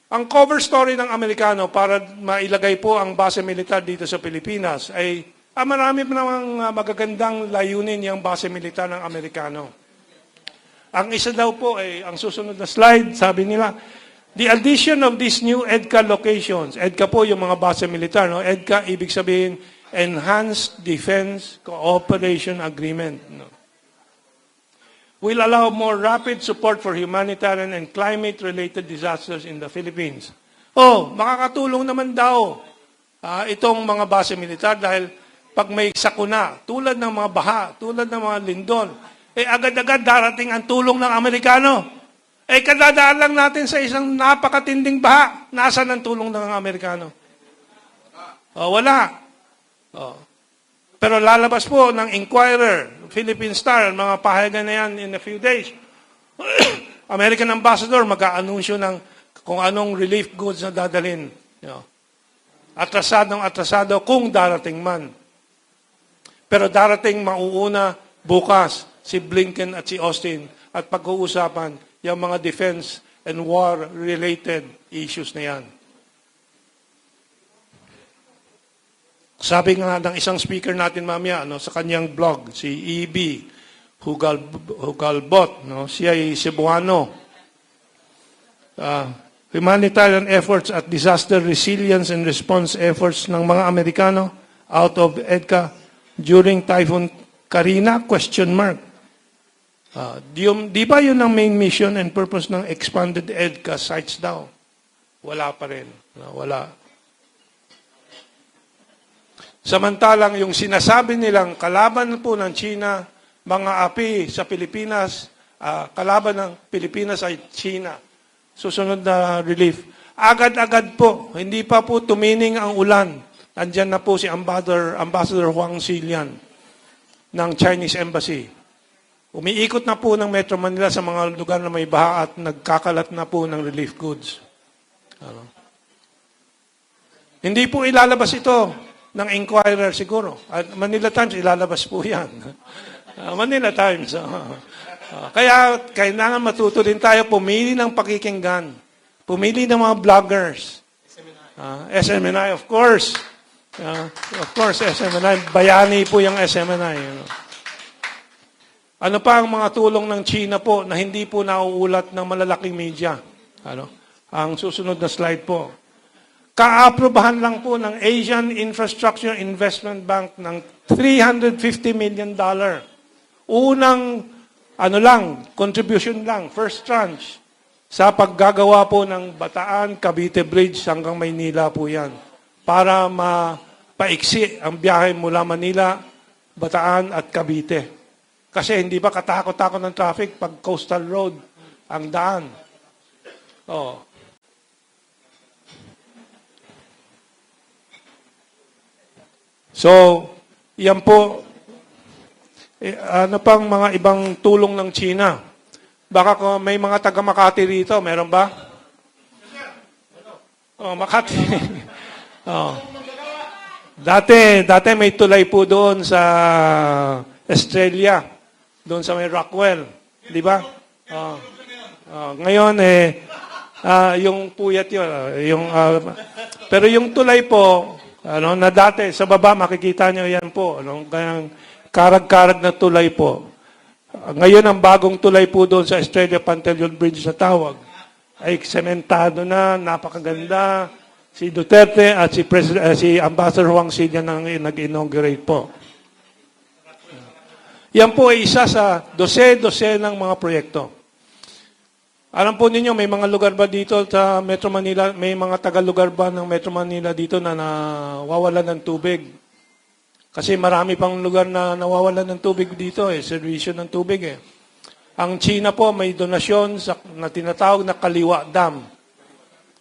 Ang cover story ng Amerikano para mailagay po ang base militar dito sa Pilipinas ay marami pa namang magagandang layunin yung base militar ng Amerikano. Ang isa daw po ay, ang susunod na slide, sabi nila, the addition of these new EDCA locations, EDCA po yung mga base militar, no? EDCA, ibig sabihin, Enhanced Defense Cooperation Agreement. No? Will allow more rapid support for humanitarian and climate-related disasters in the Philippines. Makakatulong naman daw itong mga base militar dahil pag may sakuna, tulad ng mga baha, tulad ng mga lindol, agad-agad darating ang tulong ng Amerikano. Kadadaan lang natin sa isang napakatinding baha. Nasaan ang tulong ng Amerikano? Wala. Pero lalabas po ng Inquirer, Philippine Star, mga pahayagan na yan in a few days. American Ambassador mag-aanunsyo ng kung anong relief goods na dadalhin. Atrasado kung darating man. Pero darating mauuna bukas si Blinken at si Austin at pag-uusapan yung mga defense and war-related issues na yan. Sabi nga ng isang speaker natin mamaya sa kanyang blog, si E.B. Hugalbot, siya ay Cebuano. Humanitarian efforts at disaster resilience and response efforts ng mga Amerikano out of EDCA during Typhoon Karina? Di ba yun ang main mission and purpose ng expanded EDCA sites daw? Wala pa rin. Wala. Samantalang yung sinasabi nilang kalaban po ng China, mga api sa Pilipinas, kalaban ng Pilipinas ay China. Susunod na relief. Agad-agad po, hindi pa po tumining ang ulan. Andyan na po si Ambassador Huang Xilian ng Chinese Embassy. Umiikot na po ng Metro Manila sa mga lugar na may baha at nagkakalat na po ng relief goods. Hindi po ilalabas ito ng Inquirer siguro. At Manila Times, ilalabas po yan. Manila Times. Kaya kailangan matuto din tayo pumili ng pakikinggan. Pumili ng mga vloggers. SMNI, of course. SMNI. Bayani po yung SMNI. Ano pa ang mga tulong ng China po na hindi po nauulat ng malalaking media? Ang susunod na slide po. Kaaprobahan lang po ng Asian Infrastructure Investment Bank ng $350 million. Unang contribution lang, first tranche, sa paggagawa po ng Bataan, Cavite Bridge hanggang Maynila po yan. Para mapaiksi ang biyahe mula Manila, Bataan at Cavite. Kasi hindi ba katakot-takot ng traffic pag coastal road ang daan? So, yan po, ano pang mga ibang tulong ng China? Baka may mga taga Makati rito, meron ba? Makati. Dati may tulay po doon sa Australia, doon sa may Rockwell, di ba? Ngayon, yung puyat yun, pero yung tulay po, na dati, sa baba, makikita nyo yan po. Kayang karag-karag na tulay po. Ngayon, ang bagong tulay po doon sa Australia Pantelion Bridge na tawag, ay sementado na, napakaganda. Si Duterte at si Ambassador Huang Xilian ang nag-inaugurate po. Yan po ay isa sa dose-dose ng mga proyekto. Alam po ninyo, may mga lugar ba dito sa Metro Manila, may mga taga-lugar ba ng Metro Manila dito na nawawalan ng tubig? Kasi marami pang lugar na nawawalan ng tubig dito, servisyo ng tubig. Ang China po may donasyon na tinatawag na Kaliwa Dam.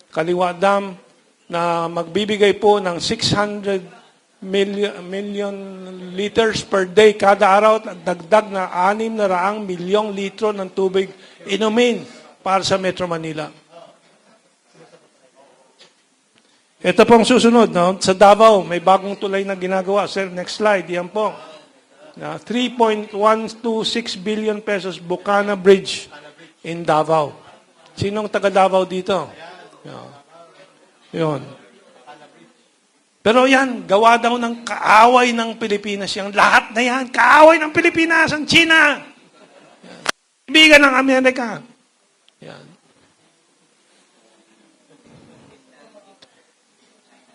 Kaliwa Dam na magbibigay po ng 600 million liters per day kada araw at dagdag na 600 milyong litro ng tubig inumin para sa Metro Manila. Ito pong susunod, sa Davao, may bagong tulay na ginagawa. Sir, next slide, yan po. 3.126 billion pesos Bukana Bridge in Davao. Sinong taga Davao dito? Yeah. Yun. Pero yan, gawa daw ng kaaway ng Pilipinas yan. Lahat na yan, kaaway ng Pilipinas, ang China. Yan. Ibigan ng Amerika. Yan.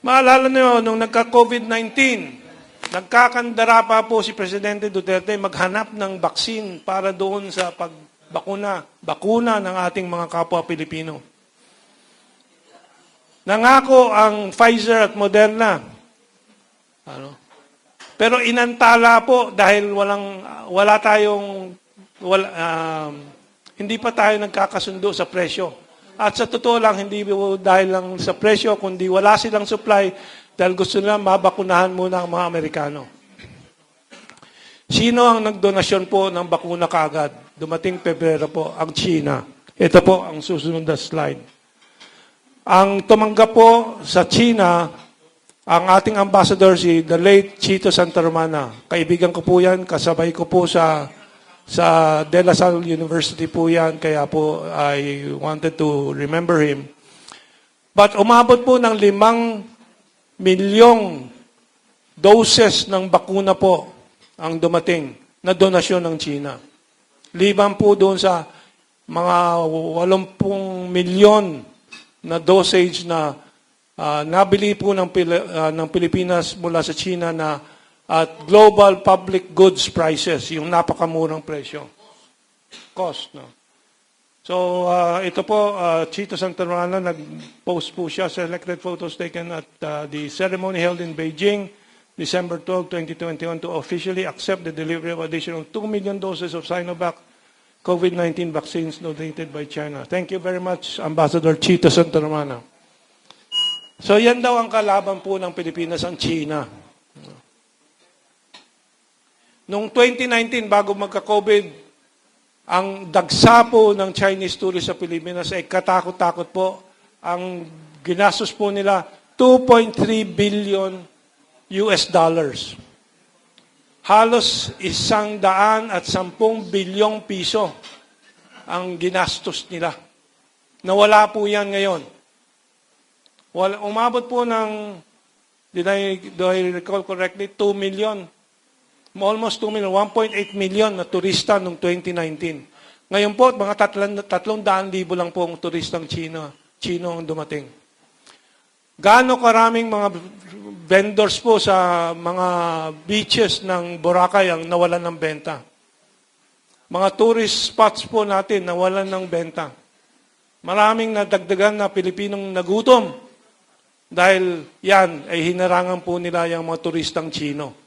Maalala niyo, nung nagka-COVID-19, nagkakandara pa po si Presidente Duterte maghanap ng baksin para doon sa bakuna ng ating mga kapwa Pilipino. Nangako ang Pfizer at Moderna. Pero inantala po dahil hindi pa tayo nagkakasundo sa presyo. At sa totoo lang, hindi po dahil lang sa presyo, kundi wala silang supply dahil gusto nila mabakunahan muna ang mga Amerikano. Sino ang nagdonasyon po ng bakuna kaagad? Dumating Pebrero po, ang China. Ito po ang susunod na slide. Ang tumanggap po sa China, ang ating ambassador, si the late Chito Santa Romana. Kaibigan ko po yan, kasabay ko po sa De La Salle University po yan, kaya po I wanted to remember him. But umabot po ng 5 milyong doses ng bakuna po ang dumating na donasyon ng China. Liban po doon sa mga 80 milyon na dosage na nabili po ng Pilipinas mula sa China na at global public goods prices, yung napakamurang presyo. Cost, no? So, ito po, Chito Santa Romana, nag-post po siya, selected photos taken at the ceremony held in Beijing, December 12, 2021, to officially accept the delivery of additional 2 million doses of Sinovac COVID-19 vaccines donated by China. Thank you very much, Ambassador Chito Santa Romana. So, yan daw ang kalaban po ng Pilipinas, ang China. Noong 2019, bago magka-COVID, ang dagsa po ng Chinese tourists sa Pilipinas ay katakot-takot po. Ang ginastos po nila, 2.3 billion US dollars. Halos 110 bilyong piso ang ginastos nila. Nawala po yan ngayon. Umabot po ng, do I recall correctly, 2 million. Almost 2 million, 1.8 million na turista noong 2019. Ngayon po, mga 300,000 lang po ang turistang Chino ang dumating. Gaano karaming mga vendors po sa mga beaches ng Boracay ang nawalan ng benta. Mga tourist spots po natin nawalan ng benta. Maraming nadagdagan na Pilipinong nagutom dahil yan ay hinarangan po nila yung mga turistang Chino.